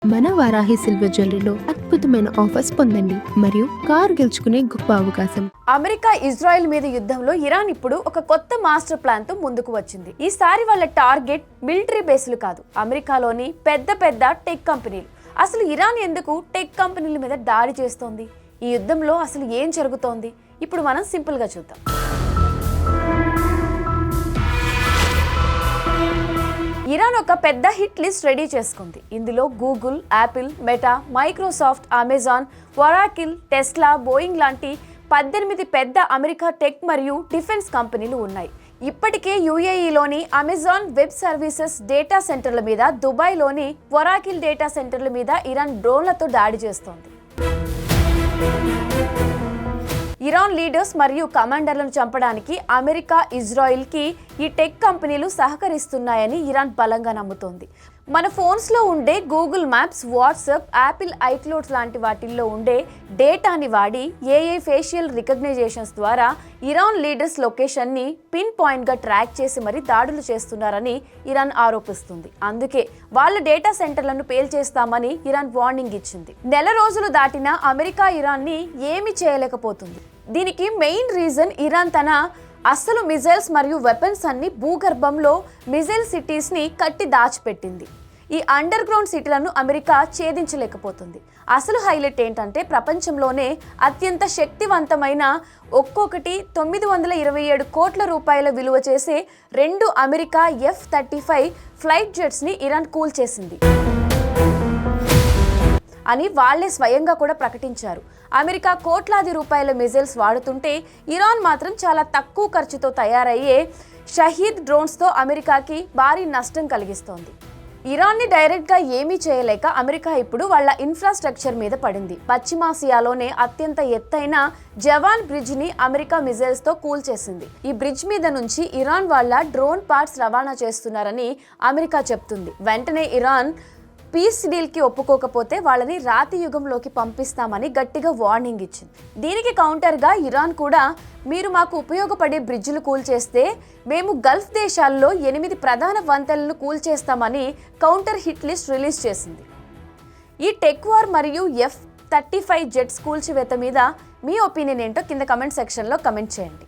మన వారాహి సిల్వర్ జ్యువెలరీలో అద్భుతమైన ఆఫర్స్ పొందండి మరియు కార్ గెలుచుకునే గొప్ప అవకాశం. అమెరికా ఇజ్రాయెల్ మీద యుద్ధంలో ఇరాన్ ఇప్పుడు ఒక కొత్త మాస్టర్ ప్లాన్ తో ముందుకు వచ్చింది. ఈసారి వాళ్ళ టార్గెట్ మిలిటరీ బేస్లు కాదు, అమెరికాలోని పెద్ద పెద్ద టెక్ కంపెనీలు. అసలు ఇరాన్ ఎందుకు టెక్ కంపెనీల మీద దాడి చేస్తోంది? ఈ యుద్ధంలో అసలు ఏం జరుగుతోంది? ఇప్పుడు మనం సింపుల్ గా చూద్దాం. ఇరాన్ ఒక పెద్ద హిట్ లిస్ట్ రెడీ చేసుకుంది. ఇందులో Google, Apple, meta, Microsoft, Amazon, Oracle, Tesla, Boeing లాంటి 18 పెద్ద అమెరికా టెక్ మరియు డిఫెన్స్ కంపెనీలు ఉన్నాయి. ఇప్పటికే యూఏఈలోని అమెజాన్ వెబ్ సర్వీసెస్ డేటా సెంటర్ల మీద, దుబాయ్లోని ఒరాకిల్ డేటా సెంటర్ల మీద ఇరాన్ డ్రోన్లతో దాడి చేస్తోంది. ఇరాన్ లీడర్స్ మరియు కమాండర్లను చంపడానికి అమెరికా, ఇజ్రాయిల్కి ఈ టెక్ కంపెనీలు సహకరిస్తున్నాయని ఇరాన్ బలంగా నమ్ముతోంది. మన ఫోన్స్లో ఉండే Google maps, WhatsApp, Apple iCloud లాంటి వాటిల్లో ఉండే డేటాని వాడి ఏఐ ఫేషియల్ రికగ్నైజేషన్స్ ద్వారా ఇరాన్ లీడర్స్ లొకేషన్ని పిన్ పాయింట్గా ట్రాక్ చేసి మరీ దాడులు చేస్తున్నారని ఇరాన్ ఆరోపిస్తుంది. అందుకే వాళ్ళ డేటా సెంటర్లను పేల్చేస్తామని ఇరాన్ వార్నింగ్ ఇచ్చింది. నెల రోజులు దాటినా అమెరికా ఇరాన్ని ఏమీ చేయలేకపోతుంది. దీనికి మెయిన్ రీజన్ ఇరాన్ తన అసలు మిజైల్స్ మరియు వెపన్స్ అన్ని భూగర్భంలో మిజైల్ సిటీస్ని కట్టి దాచిపెట్టింది. ఈ అండర్ గ్రౌండ్ సిటీలను అమెరికా ఛేదించలేకపోతుంది. అసలు హైలైట్ ఏంటంటే ప్రపంచంలోనే అత్యంత శక్తివంతమైన ఒక్కొక్కటి 927 కోట్ల రూపాయల విలువ చేసే 2 అమెరికా F-35 ఫ్లైట్ జెట్స్ని ఇరాన్ కూల్చేసింది అని వాళ్లే స్వయంగా కూడా ప్రకటించారు. అమెరికా కోట్లాది రూపాయల మిజైల్స్ వాడుతుంటే ఇరాన్ మాత్రం చాలా తక్కువ ఖర్చుతో తయారయ్యే షహీద్ డ్రోన్స్తో అమెరికాకి భారీ నష్టం కలిగిస్తోంది. ఇరాన్ని డైరెక్ట్గా ఏమీ చేయలేక అమెరికా ఇప్పుడు వాళ్ళ ఇన్ఫ్రాస్ట్రక్చర్ మీద పడింది. పశ్చిమాసియాలోనే అత్యంత ఎత్తైన జవాన్ బ్రిడ్జ్ని అమెరికా మిజైల్స్తో కూల్చేసింది. ఈ బ్రిడ్జ్ మీద నుంచి ఇరాన్ వాళ్ళ డ్రోన్ పార్ట్స్ రవాణా చేస్తున్నారని అమెరికా చెప్తుంది. వెంటనే ఇరాన్ పీస్ డీల్కి ఒప్పుకోకపోతే వాళ్ళని రాతి యుగంలోకి పంపిస్తామని గట్టిగా వార్నింగ్ ఇచ్చింది. దీనికి కౌంటర్గా ఇరాన్ కూడా మీరు మాకు ఉపయోగపడే బ్రిడ్జ్లు కూల్చేస్తే మేము గల్ఫ్ దేశాల్లో 8 ప్రధాన వంతెనలను కూల్చేస్తామని కౌంటర్ హిట్ లిస్ట్ రిలీజ్ చేసింది. ఈ టెక్ వార్ మరియు F-35 జెట్స్ కూల్చివేత మీద మీ ఒపీనియన్ ఏంటో కింద కమెంట్ సెక్షన్లో కమెంట్ చేయండి.